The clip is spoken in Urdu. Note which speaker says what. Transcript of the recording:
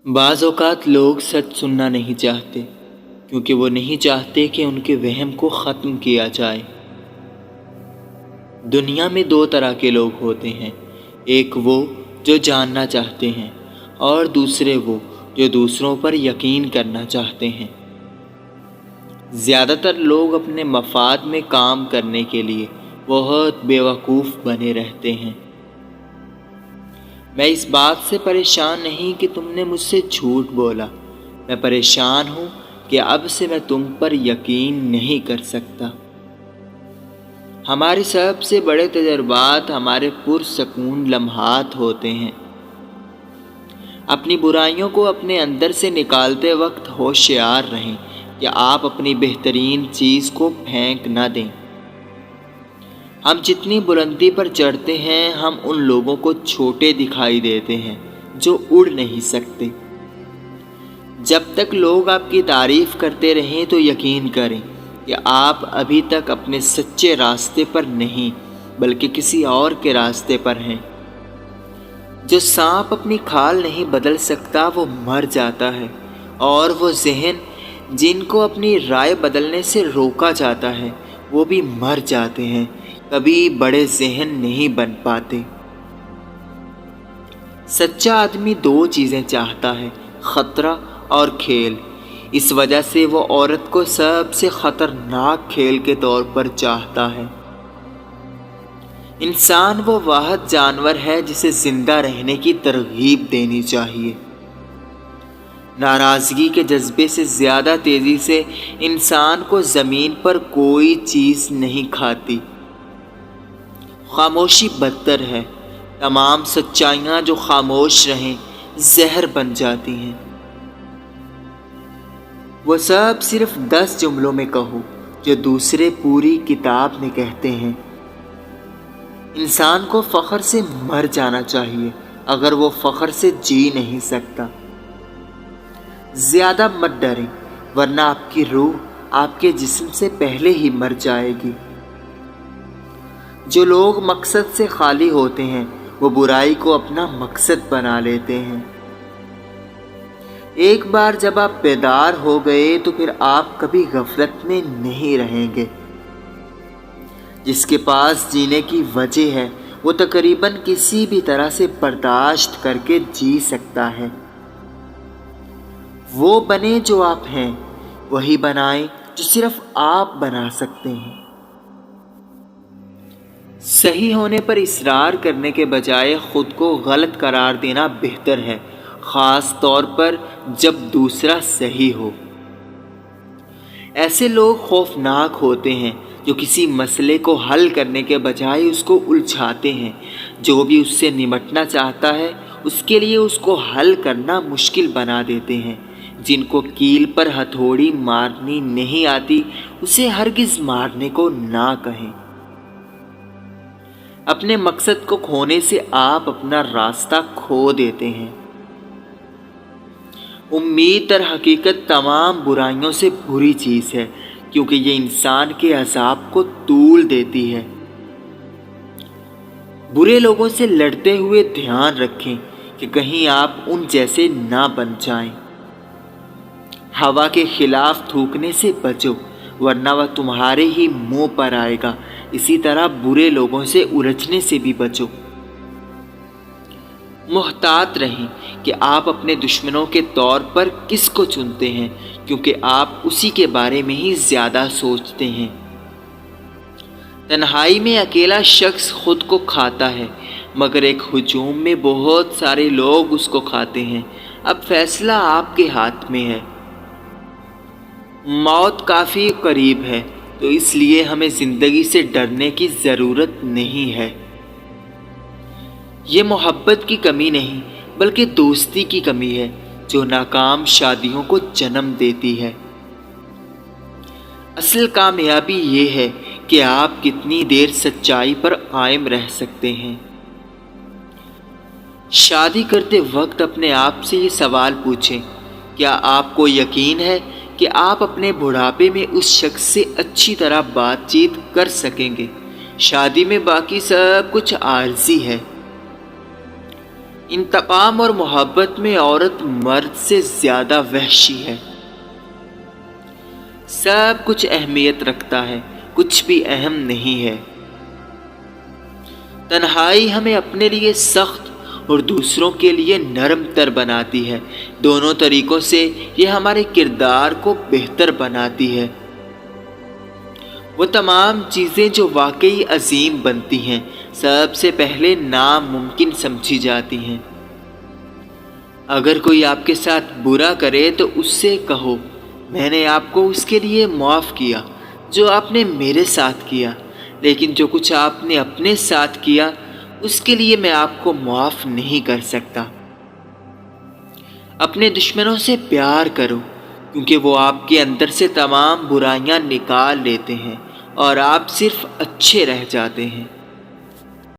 Speaker 1: بعض اوقات لوگ سچ سننا نہیں چاہتے کیونکہ وہ نہیں چاہتے کہ ان کے وہم کو ختم کیا جائے۔ دنیا میں دو طرح کے لوگ ہوتے ہیں، ایک وہ جو جاننا چاہتے ہیں اور دوسرے وہ جو دوسروں پر یقین کرنا چاہتے ہیں۔ زیادہ تر لوگ اپنے مفاد میں کام کرنے کے لیے بہت بیوقوف بنے رہتے ہیں۔ میں اس بات سے پریشان نہیں کہ تم نے مجھ سے جھوٹ بولا، میں پریشان ہوں کہ اب سے میں تم پر یقین نہیں کر سکتا۔ ہمارے سب سے بڑے تجربات ہمارے پرسکون لمحات ہوتے ہیں۔ اپنی برائیوں کو اپنے اندر سے نکالتے وقت ہوشیار رہیں کہ آپ اپنی بہترین چیز کو پھینک نہ دیں۔ ہم جتنی بلندی پر چڑھتے ہیں ہم ان لوگوں کو چھوٹے دکھائی دیتے ہیں جو اڑ نہیں سکتے۔ جب تک لوگ آپ کی تعریف کرتے رہیں تو یقین کریں کہ آپ ابھی تک اپنے سچے راستے پر نہیں بلکہ کسی اور کے راستے پر ہیں۔ جو سانپ اپنی کھال نہیں بدل سکتا وہ مر جاتا ہے، اور وہ ذہن جن کو اپنی رائے بدلنے سے روکا جاتا ہے وہ بھی مر جاتے ہیں، کبھی بڑے ذہن نہیں بن پاتے۔ سچا آدمی دو چیزیں چاہتا ہے، خطرہ اور کھیل۔ اس وجہ سے وہ عورت کو سب سے خطرناک کھیل کے طور پر چاہتا ہے۔ انسان وہ واحد جانور ہے جسے زندہ رہنے کی ترغیب دینی چاہیے۔ ناراضگی کے جذبے سے زیادہ تیزی سے انسان کو زمین پر کوئی چیز نہیں کھاتی۔ خاموشی بدتر ہے۔ تمام سچائیاں جو خاموش رہیں زہر بن جاتی ہیں۔ وہ سب صرف 10 جملوں میں کہو جو دوسرے پوری کتاب میں کہتے ہیں۔ انسان کو فخر سے مر جانا چاہیے اگر وہ فخر سے جی نہیں سکتا۔ زیادہ مت ڈریں ورنہ آپ کی روح آپ کے جسم سے پہلے ہی مر جائے گی۔ جو لوگ مقصد سے خالی ہوتے ہیں وہ برائی کو اپنا مقصد بنا لیتے ہیں۔ ایک بار جب آپ بیدار ہو گئے تو پھر آپ کبھی غفلت میں نہیں رہیں گے۔ جس کے پاس جینے کی وجہ ہے وہ تقریباً کسی بھی طرح سے برداشت کر کے جی سکتا ہے۔ وہ بنیں جو آپ ہیں، وہی بنائیں جو صرف آپ بنا سکتے ہیں۔ صحیح ہونے پر اصرار کرنے کے بجائے خود کو غلط قرار دینا بہتر ہے، خاص طور پر جب دوسرا صحیح ہو۔ ایسے لوگ خوفناک ہوتے ہیں جو کسی مسئلے کو حل کرنے کے بجائے اس کو الجھاتے ہیں۔ جو بھی اس سے نمٹنا چاہتا ہے اس کے لیے اس کو حل کرنا مشکل بنا دیتے ہیں۔ جن کو کیل پر ہتھوڑی مارنی نہیں آتی اسے ہرگز مارنے کو نہ کہیں۔ اپنے مقصد کو کھونے سے آپ اپنا راستہ کھو دیتے ہیں۔ امید در حقیقت تمام برائیوں سے بری چیز ہے کیونکہ یہ انسان کے عذاب کو طول دیتی ہے۔ برے لوگوں سے لڑتے ہوئے دھیان رکھیں کہ کہیں آپ ان جیسے نہ بن جائیں۔ ہوا کے خلاف تھوکنے سے بچو ورنہ وہ تمہارے ہی منہ پر آئے گا۔ اسی طرح برے لوگوں سے الجھنے سے بھی بچو۔ محتاط رہیں کہ آپ اپنے دشمنوں کے طور پر کس کو چنتے ہیں کیونکہ آپ اسی کے بارے میں ہی زیادہ سوچتے ہیں۔ تنہائی میں اکیلا شخص خود کو کھاتا ہے مگر ایک ہجوم میں بہت سارے لوگ اس کو کھاتے ہیں۔ اب فیصلہ آپ کے ہاتھ میں ہے۔ موت کافی قریب ہے تو اس لیے ہمیں زندگی سے ڈرنے کی ضرورت نہیں ہے۔ یہ محبت کی کمی نہیں بلکہ دوستی کی کمی ہے جو ناکام شادیوں کو جنم دیتی ہے۔ اصل کامیابی یہ ہے کہ آپ کتنی دیر سچائی پر قائم رہ سکتے ہیں۔ شادی کرتے وقت اپنے آپ سے یہ سوال پوچھیں، کیا آپ کو یقین ہے کہ آپ اپنے بڑھاپے میں اس شخص سے اچھی طرح بات چیت کر سکیں گے؟ شادی میں باقی سب کچھ عارضی ہے۔ انتقام اور محبت میں عورت مرد سے زیادہ وحشی ہے۔ سب کچھ اہمیت رکھتا ہے، کچھ بھی اہم نہیں ہے۔ تنہائی ہمیں اپنے لیے سخت اور دوسروں کے لیے نرم تر بناتی ہے۔ دونوں طریقوں سے یہ ہمارے کردار کو بہتر بناتی ہے۔ وہ تمام چیزیں جو واقعی عظیم بنتی ہیں، سب سے پہلے ناممکن سمجھی جاتی ہیں۔ اگر کوئی آپ کے ساتھ برا کرے تو اس سے کہو، میں نے آپ کو اس کے لیے معاف کیا جو آپ نے میرے ساتھ کیا، لیکن جو کچھ آپ نے اپنے ساتھ کیا اس کے لیے میں آپ کو معاف نہیں کر سکتا۔ اپنے دشمنوں سے پیار کرو، کیونکہ وہ آپ کے اندر سے تمام برائیاں نکال لیتے ہیں اور آپ صرف اچھے رہ جاتے ہیں۔